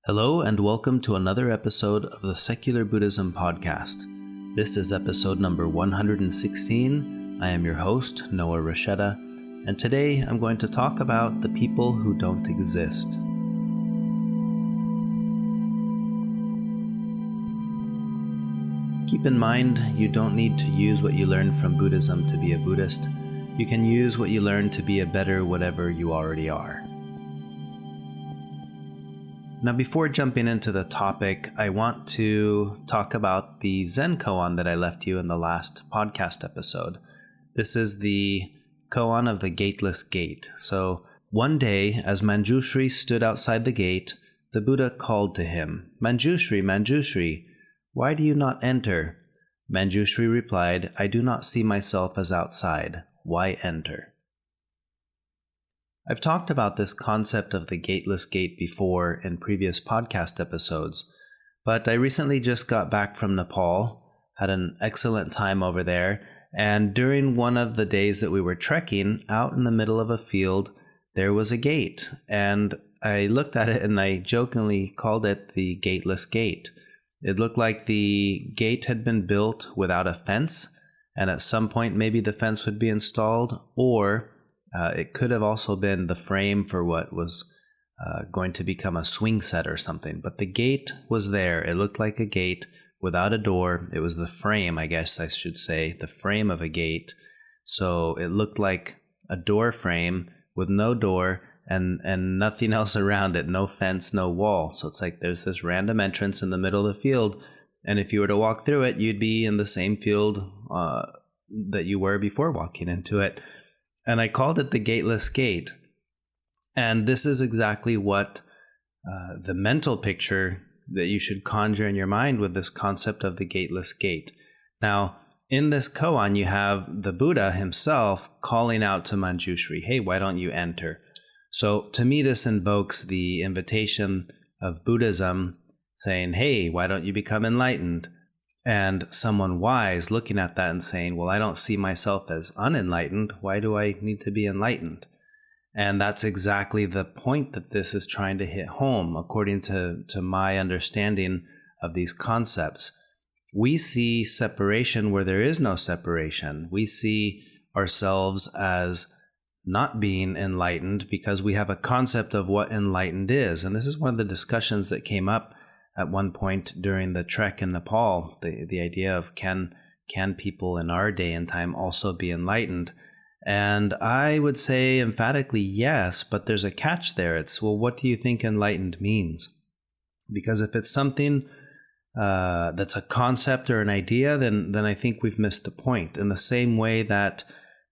Hello and welcome to another episode of the Secular Buddhism Podcast. This is episode number 116. I am your host, Noah Rasheta, and today I'm going to talk about the people who don't exist. Keep in mind, you don't need to use what you learned from Buddhism to be a Buddhist. You can use what you learned to be a better whatever you already are. Now, before jumping into the topic, I want to talk about the Zen koan that I left you in the last podcast episode. This is the koan of the gateless gate. So, one day, as Manjushri stood outside the gate, the Buddha called to him, "Manjushri, Manjushri, why do you not enter?" Manjushri replied, "I do not see myself as outside. Why enter?" I've talked about this concept of the gateless gate before in previous podcast episodes, but I recently just got back from Nepal, had an excellent time over there, and during one of the days that we were trekking, out in the middle of a field, there was a gate, and I looked at it and I jokingly called it the gateless gate. It looked like the gate had been built without a fence, and at some point maybe the fence would be installed, or it could have also been the frame for what was going to become a swing set or something. But the gate was there. It looked like a gate without a door. It was the frame, I guess I should say, the frame of a gate. So it looked like a door frame with no door and nothing else around it, no fence, no wall. So it's like there's this random entrance in the middle of the field. And if you were to walk through it, you'd be in the same field that you were before walking into it. And I called it the gateless gate. And this is exactly what the mental picture that you should conjure in your mind with this concept of the gateless gate. Now, in this koan, you have the Buddha himself calling out to Manjushri, "Hey, why don't you enter?" So to me, this invokes the invitation of Buddhism saying, "Hey, why don't you become enlightened?" And someone wise looking at that and saying, "Well, I don't see myself as unenlightened. Why do I need to be enlightened?" And that's exactly the point that this is trying to hit home, according to my understanding of these concepts. We see separation where there is no separation. We see ourselves as not being enlightened because we have a concept of what enlightened is. And this is one of the discussions that came up at one point during the trek in Nepal, the idea of can people in our day and time also be enlightened? And I would say emphatically yes, but there's a catch there. It's, well, what do you think enlightened means? Because if it's something that's a concept or an idea, then I think we've missed the point. In the same way that,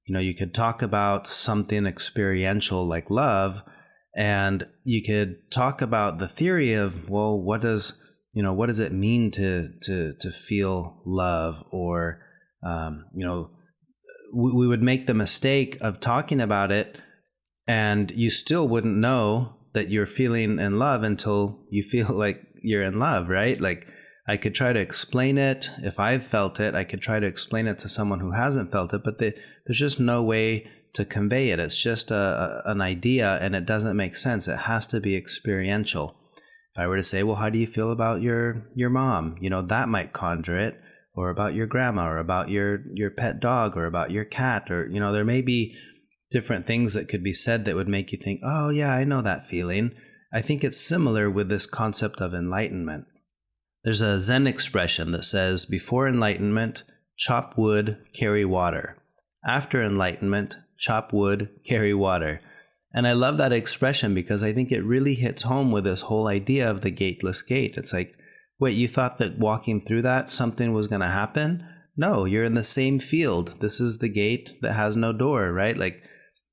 you could talk about something experiential like love, and you could talk about the theory of, well, what does it mean to feel love? Or, we would make the mistake of talking about it, and you still wouldn't know that you're feeling in love until you feel like you're in love, right? Like, I could try to explain it. If I've felt it, I could try to explain it to someone who hasn't felt it, but there's just no way to convey it. It's just an idea, and it doesn't make sense. It has to be experiential. If I were to say, well, how do you feel about your mom? That might conjure it, or about your grandma, or about your pet dog, or about your cat, or, there may be different things that could be said that would make you think, oh yeah, I know that feeling. I think it's similar with this concept of enlightenment. There's a Zen expression that says, before enlightenment, chop wood, carry water. After enlightenment, chop wood, carry water. And I love that expression because I think it really hits home with this whole idea of the gateless gate. It's like, wait, you thought that walking through that something was going to happen? No, you're in the same field. This is the gate that has no door, right? Like,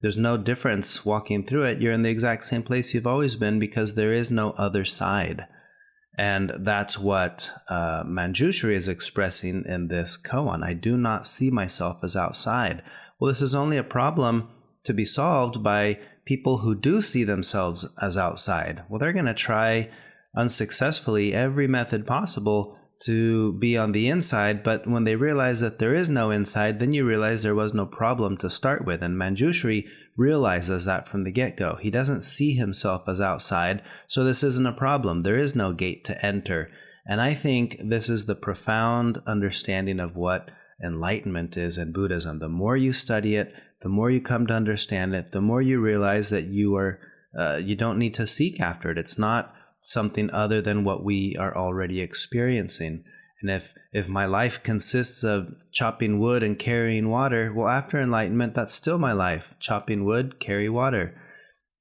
there's no difference walking through it. You're in the exact same place you've always been because there is no other side. And that's what Manjushri is expressing in this koan. I do not see myself as outside. Well, this is only a problem to be solved by people who do see themselves as outside. Well, they're going to try unsuccessfully every method possible to be on the inside, but when they realize that there is no inside, then you realize there was no problem to start with. And Manjushri realizes that from the get-go. He doesn't see himself as outside, so this isn't a problem. There is no gate to enter. And I think this is the profound understanding of what enlightenment is in Buddhism. The more you study it, the more you come to understand it, the more you realize that you don't need to seek after it. It's not something other than what we are already experiencing. And if my life consists of chopping wood and carrying water, well, after enlightenment, that's still my life. Chopping wood, carry water.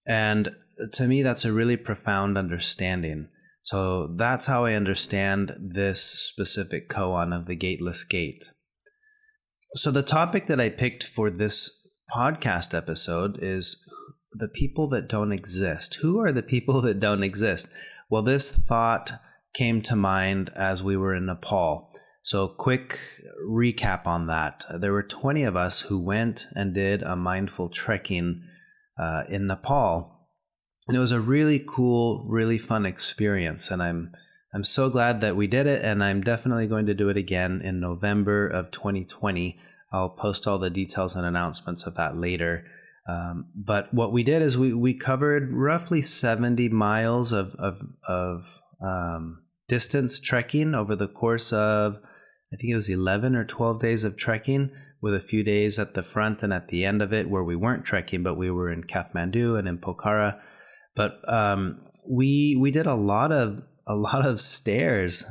And to me, that's a really profound understanding. So that's how I understand this specific koan of the gateless gate. So the topic that I picked for this podcast episode is the people that don't exist. Who are the people that don't exist? Well, this thought came to mind as we were in Nepal. So quick recap on that. There were 20 of us who went and did a mindful trekking in Nepal. And it was a really cool, really fun experience. And I'm so glad that we did it. And I'm definitely going to do it again in November of 2020. I'll post all the details and announcements of that later. But what we did is we covered roughly 70 miles of distance trekking over the course of, I think it was 11 or 12 days of trekking, with a few days at the front and at the end of it where we weren't trekking, but we were in Kathmandu and in Pokhara. But we did a lot of stairs.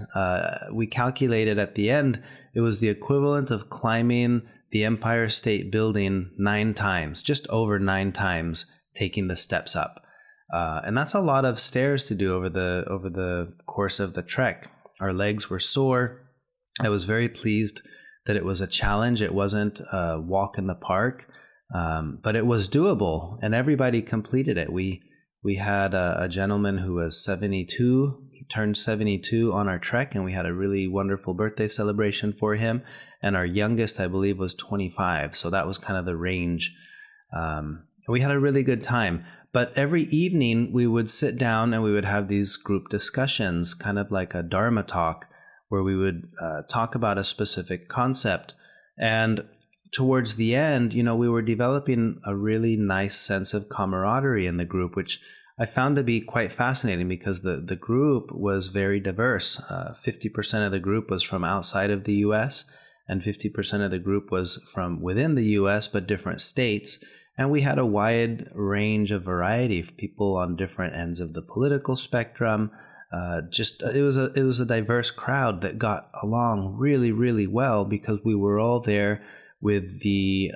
We calculated at the end it was the equivalent of climbing the Empire State Building 9 times, just over 9 times, taking the steps up. And that's a lot of stairs to do over the course of the trek. Our legs were sore. I was very pleased that it was a challenge. It wasn't a walk in the park, but it was doable, and everybody completed it. We had a gentleman who was 72. He turned 72 on our trek, and we had a really wonderful birthday celebration for him. And our youngest, I believe, was 25. So that was kind of the range. We had a really good time. But every evening we would sit down and we would have these group discussions, kind of like a Dharma talk, where we would talk about a specific concept. And towards the end, we were developing a really nice sense of camaraderie in the group, which I found to be quite fascinating because the group was very diverse. 50% of the group was from outside of the U.S., and 50% of the group was from within the U.S., but different states. And we had a wide range of variety of people on different ends of the political spectrum. It was a diverse crowd that got along really, really well because we were all there with the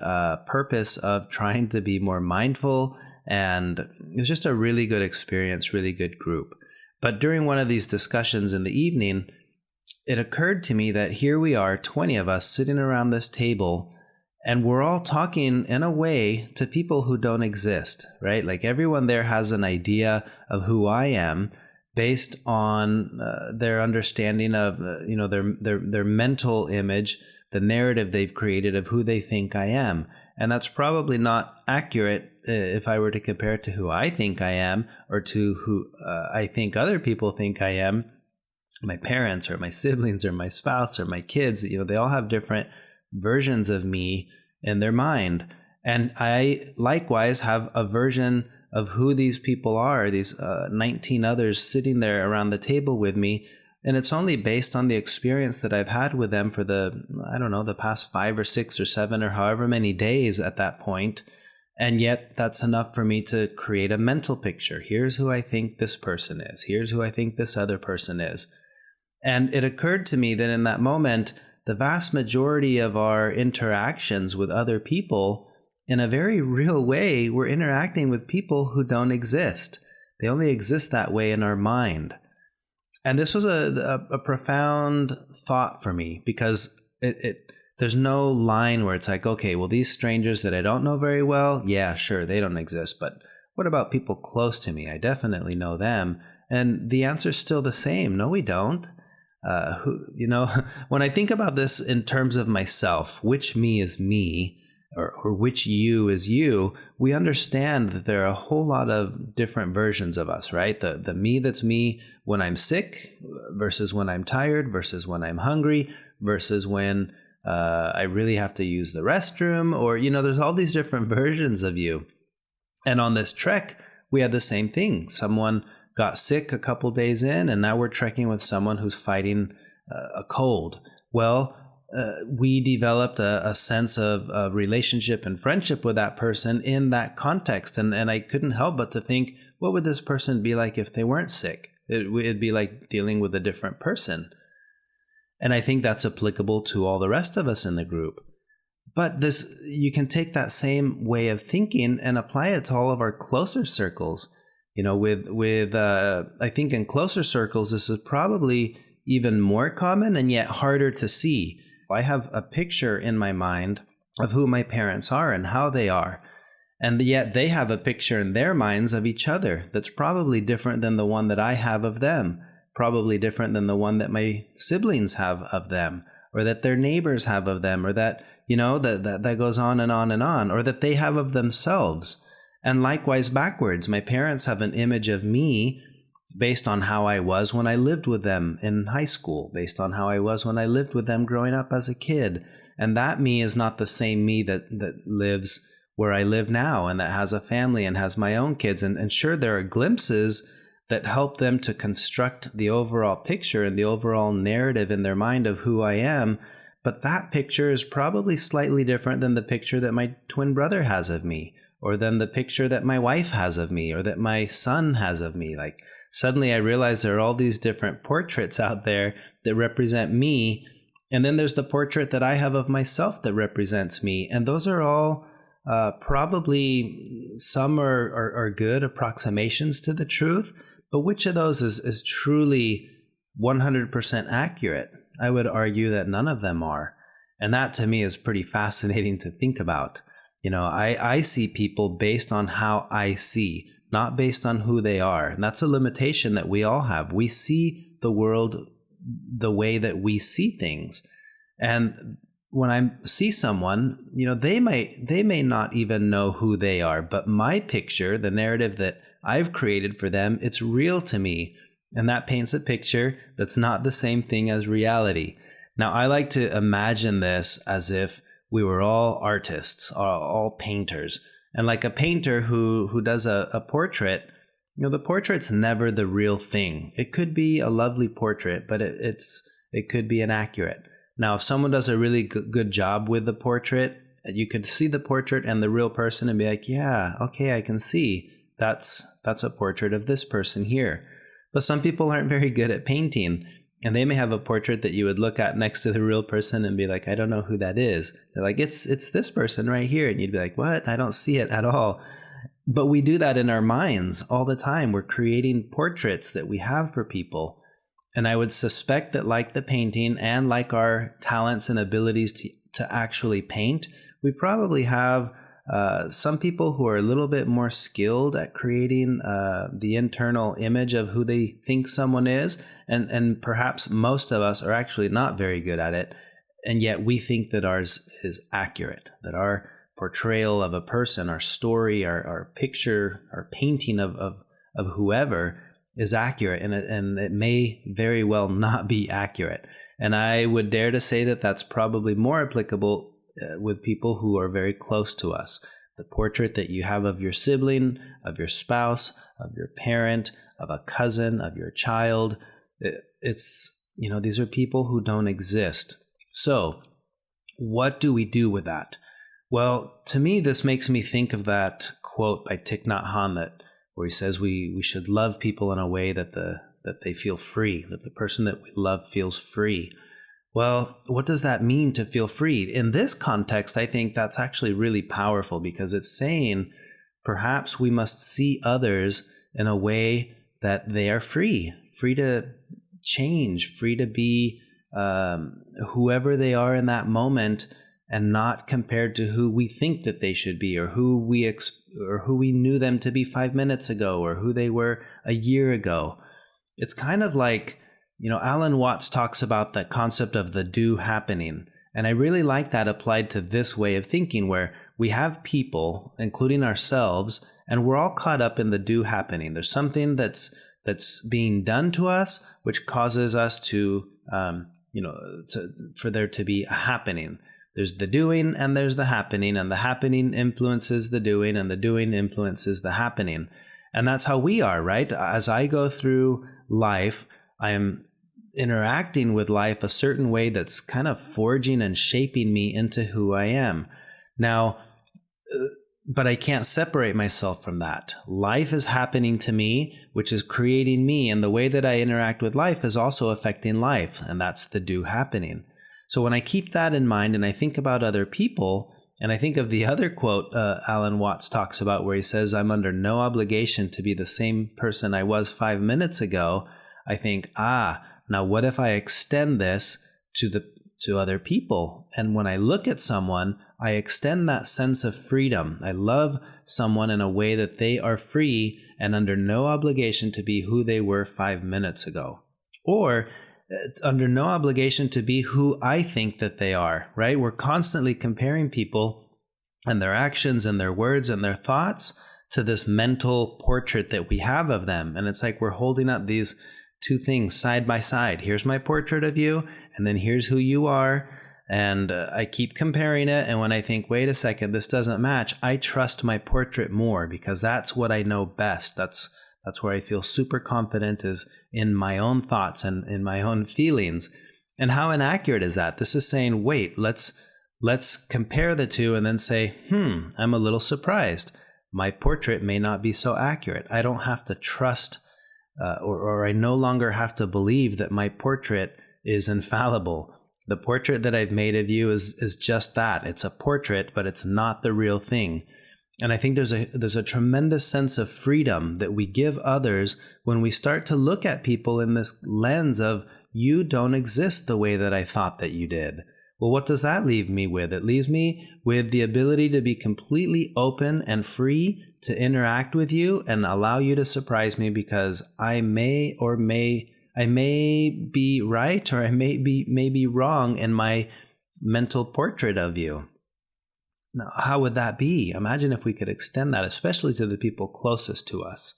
purpose of trying to be more mindful. And it was just a really good experience, really good group. But during one of these discussions in the evening, it occurred to me that here we are, 20 of us sitting around this table, and we're all talking in a way to people who don't exist, right? Like everyone there has an idea of who I am based on their understanding of, their mental image, the narrative they've created of who they think I am. And that's probably not accurate if I were to compare it to who I think I am or to who I think other people think I am. My parents or my siblings or my spouse or my kids, they all have different versions of me in their mind. And I likewise have a version of who these people are, these 19 others sitting there around the table with me. And it's only based on the experience that I've had with them for the past 5 or 6 or 7 or however many days at that point. And yet that's enough for me to create a mental picture. Here's who I think this person is. Here's who I think this other person is. And it occurred to me that in that moment, the vast majority of our interactions with other people, in a very real way, we're interacting with people who don't exist. They only exist that way in our mind. And this was a profound thought for me because there's no line where it's like, okay, well, these strangers that I don't know very well, yeah, sure, they don't exist. But what about people close to me? I definitely know them. And the answer's still the same. No, we don't. When I think about this in terms of myself, which me is me, or which you is you, we understand that there are a whole lot of different versions of us, right? The me that's me when I'm sick versus when I'm tired versus when I'm hungry versus when I really have to use the restroom, or, there's all these different versions of you. And on this trek, we had the same thing. Someone got sick a couple days in, and now we're trekking with someone who's fighting a cold. Well, we developed a sense of relationship and friendship with that person in that context. And I couldn't help but to think, what would this person be like if they weren't sick? It'd be like dealing with a different person. And I think that's applicable to all the rest of us in the group. But you can take that same way of thinking and apply it to all of our closer circles. I think in closer circles, this is probably even more common and yet harder to see. I have a picture in my mind of who my parents are and how they are. And yet they have a picture in their minds of each other that's probably different than the one that I have of them, probably different than the one that my siblings have of them, or that their neighbors have of them, or that, that goes on and on and on, or that they have of themselves. And likewise backwards, my parents have an image of me based on how I was when I lived with them in high school, based on how I was when I lived with them growing up as a kid. And that me is not the same me that lives where I live now and that has a family and has my own kids. And sure, there are glimpses that help them to construct the overall picture and the overall narrative in their mind of who I am. But that picture is probably slightly different than the picture that my twin brother has of me, or than the picture that my wife has of me, or that my son has of me. Like, suddenly I realize there are all these different portraits out there that represent me. And then there's the portrait that I have of myself that represents me. And those are all probably, some are good approximations to the truth. But which of those is truly 100% accurate? I would argue that none of them are. And that to me is pretty fascinating to think about. I see people based on how I see, not based on who they are. And that's a limitation that we all have. We see the world the way that we see things. And when I see someone, they may not even know who they are, but my picture, the narrative that I've created for them, it's real to me. And that paints a picture that's not the same thing as reality. Now, I like to imagine this as if we were all artists, all painters. And like a painter who does a portrait, the portrait's never the real thing. It could be a lovely portrait, but it could be inaccurate. Now, if someone does a really good job with the portrait, you could see the portrait and the real person and be like, yeah, okay, I can see that's a portrait of this person here. But some people aren't very good at painting, and they may have a portrait that you would look at next to the real person and be like, I don't know who that is. They're like, it's this person right here. And you'd be like, what? I don't see it at all. But we do that in our minds all the time. We're creating portraits that we have for people. And I would suspect that, like the painting and like our talents and abilities to actually paint, we probably have some people who are a little bit more skilled at creating the internal image of who they think someone is. And perhaps most of us are actually not very good at it. And yet we think that ours is accurate, that our portrayal of a person, our story, our picture, our painting of whoever is accurate, and it may very well not be accurate. And I would dare to say that that's probably more applicable with people who are very close to us. The portrait that you have of your sibling, of your spouse, of your parent, of a cousin, of your child, these are people who don't exist. So what do we do with that? Well, to me, this makes me think of that quote by Thich Nhat Hanh where he says we should love people in a way that they feel free, that the person that we love feels free. Well, what does that mean to feel free? In this context, I think that's actually really powerful, because it's saying perhaps we must see others in a way that they are free to change, free to be whoever they are in that moment, and not compared to who we think that they should be, or who we knew them to be 5 minutes ago, or who they were a year ago. It's kind of like, Alan Watts talks about the concept of the do happening. And I really like that applied to this way of thinking, where we have people, including ourselves, and we're all caught up in the do happening. There's something that's being done to us, which causes us to, for there to be a happening. There's the doing and there's the happening, and the happening influences the doing, and the doing influences the happening. And that's how we are, right? As I go through life, I am interacting with life a certain way that's kind of forging and shaping me into who I am. Now, but I can't separate myself from that. Life is happening to me, which is creating me, and the way that I interact with life is also affecting life, and that's the do happening. So when I keep that in mind and I think about other people, and I think of the other quote Alan Watts talks about where he says, I'm under no obligation to be the same person I was 5 minutes ago, I think, now what if I extend this to other people? And when I look at someone, I extend that sense of freedom. I love someone in a way that they are free and under no obligation to be who they were 5 minutes ago, or under no obligation to be who I think that they are, right? We're constantly comparing people and their actions and their words and their thoughts to this mental portrait that we have of them. And it's like we're holding up these two things side by side. Here's my portrait of you, and then here's who you are. And I keep comparing it. And when I think, wait a second, this doesn't match, I trust my portrait more because that's what I know best. That's where I feel super confident, is in my own thoughts and in my own feelings. And how inaccurate is that? This is saying, wait, let's compare the two and then say, I'm a little surprised. My portrait may not be so accurate. I don't have to trust or I no longer have to believe that my portrait is infallible. The portrait that I've made of you is just that. It's a portrait, but it's not the real thing. And I think there's a tremendous sense of freedom that we give others when we start to look at people in this lens of, you don't exist the way that I thought that you did. Well, what does that leave me with? It leaves me with the ability to be completely open and free to interact with you and allow you to surprise me, because I may be right, or I may be wrong in my mental portrait of you. Now, how would that be? Imagine if we could extend that, especially to the people closest to us.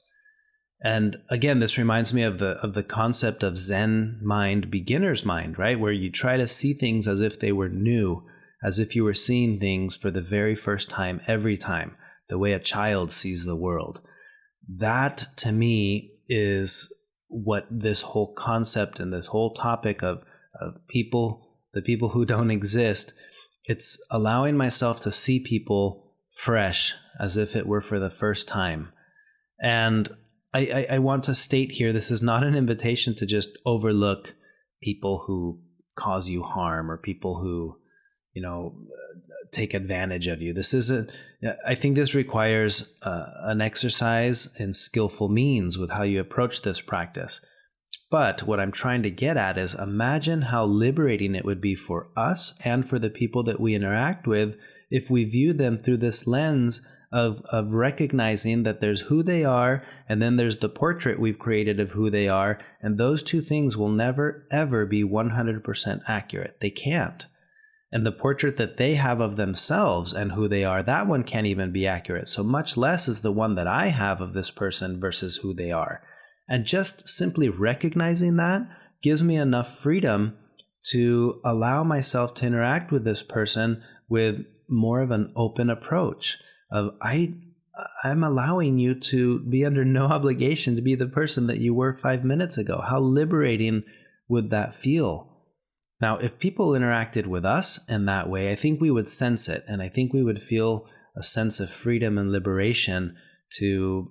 And again, this reminds me of the concept of Zen mind, beginner's mind, right? Where you try to see things as if they were new, as if you were seeing things for the very first time every time, the way a child sees the world. That, to me, is what this whole concept and this whole topic of people, the people who don't exist, it's allowing myself to see people fresh, as if it were for the first time. And I want to state here, this is not an invitation to just overlook people who cause you harm or people who, take advantage of you. I think this requires an exercise in skillful means with how you approach this practice. But what I'm trying to get at is, imagine how liberating it would be for us and for the people that we interact with if we view them through this lens of recognizing that there's who they are, and then there's the portrait we've created of who they are, and those two things will never, ever be 100% accurate. They can't. And the portrait that they have of themselves and who they are, that one can't even be accurate. So much less is the one that I have of this person versus who they are. And just simply recognizing that gives me enough freedom to allow myself to interact with this person with more of an open approach of, I'm allowing you to be under no obligation to be the person that you were 5 minutes ago. How liberating would that feel? Now, if people interacted with us in that way, I think we would sense it, and I think we would feel a sense of freedom and liberation to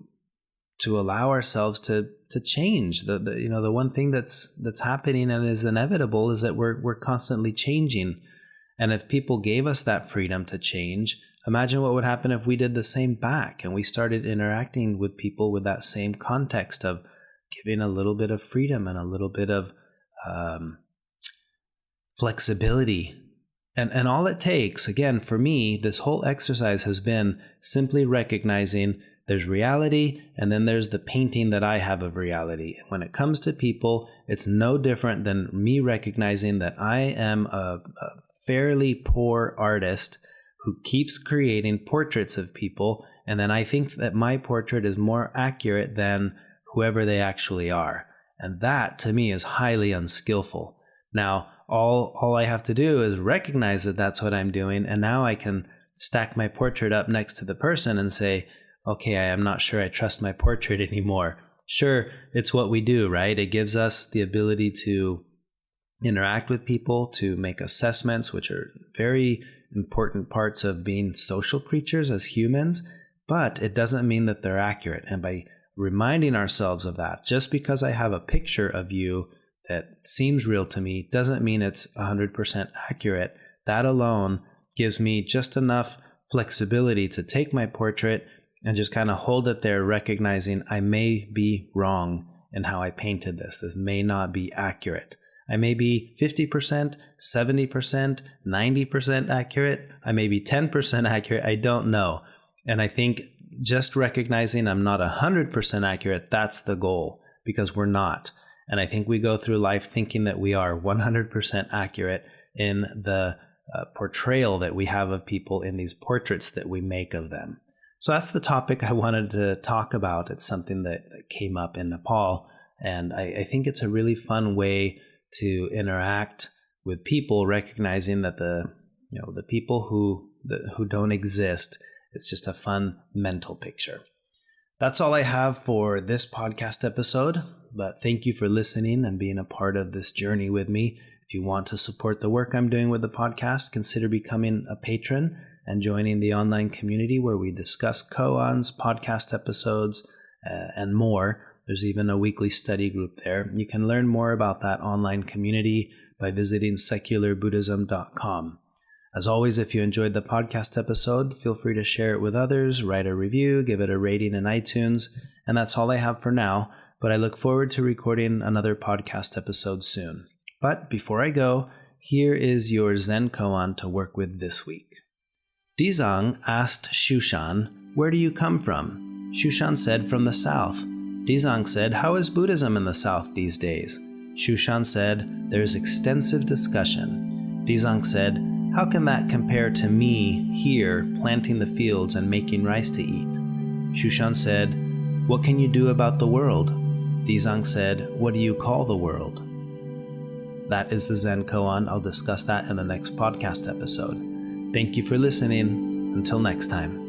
allow ourselves to change. The one thing that's happening and is inevitable is that we're constantly changing. And if people gave us that freedom to change, imagine what would happen if we did the same back and we started interacting with people with that same context of giving a little bit of freedom and a little bit of flexibility. And all it takes, again, for me, this whole exercise has been simply recognizing there's reality, and then there's the painting that I have of reality. When it comes to people, it's no different than me recognizing that I am a fairly poor artist who keeps creating portraits of people, and then I think that my portrait is more accurate than whoever they actually are. And that, to me, is highly unskillful. Now, all I have to do is recognize that that's what I'm doing, and now I can stack my portrait up next to the person and say, okay, I am not sure I trust my portrait anymore. Sure, it's what we do, right? It gives us the ability to interact with people, to make assessments, which are very important parts of being social creatures as humans, but it doesn't mean that they're accurate. And by reminding ourselves of that, just because I have a picture of you that seems real to me doesn't mean it's 100% accurate. That alone gives me just enough flexibility to take my portrait and just kind of hold it there, recognizing I may be wrong in how I painted this. This may not be accurate. I may be 50%, 70%, 90% accurate. I may be 10% accurate. I don't know. And I think just recognizing I'm not 100% accurate, that's the goal, because we're not. And I think we go through life thinking that we are 100% accurate in the portrayal that we have of people in these portraits that we make of them. So that's the topic I wanted to talk about. It's something that came up in Nepal, and I think it's a really fun way to interact with people, recognizing that the people who don't exist, it's just a fun mental picture. That's all I have for this podcast episode, but thank you for listening and being a part of this journey with me. If you want to support the work I'm doing with the podcast, consider becoming a patron and joining the online community where we discuss koans, podcast episodes, and more. There's even a weekly study group there. You can learn more about that online community by visiting secularbuddhism.com. As always, if you enjoyed the podcast episode, feel free to share it with others, write a review, give it a rating in iTunes, and that's all I have for now, but I look forward to recording another podcast episode soon. But before I go, here is your Zen koan to work with this week. Dizang asked Shushan, "Where do you come from?" Shushan said, "From the south." Dizang said, "How is Buddhism in the south these days?" Shushan said, "There is extensive discussion." Dizang said, "How can that compare to me here planting the fields and making rice to eat?" Shushan said, "What can you do about the world?" Dizang said, "What do you call the world?" That is the Zen koan. I'll discuss that in the next podcast episode. Thank you for listening. Until next time.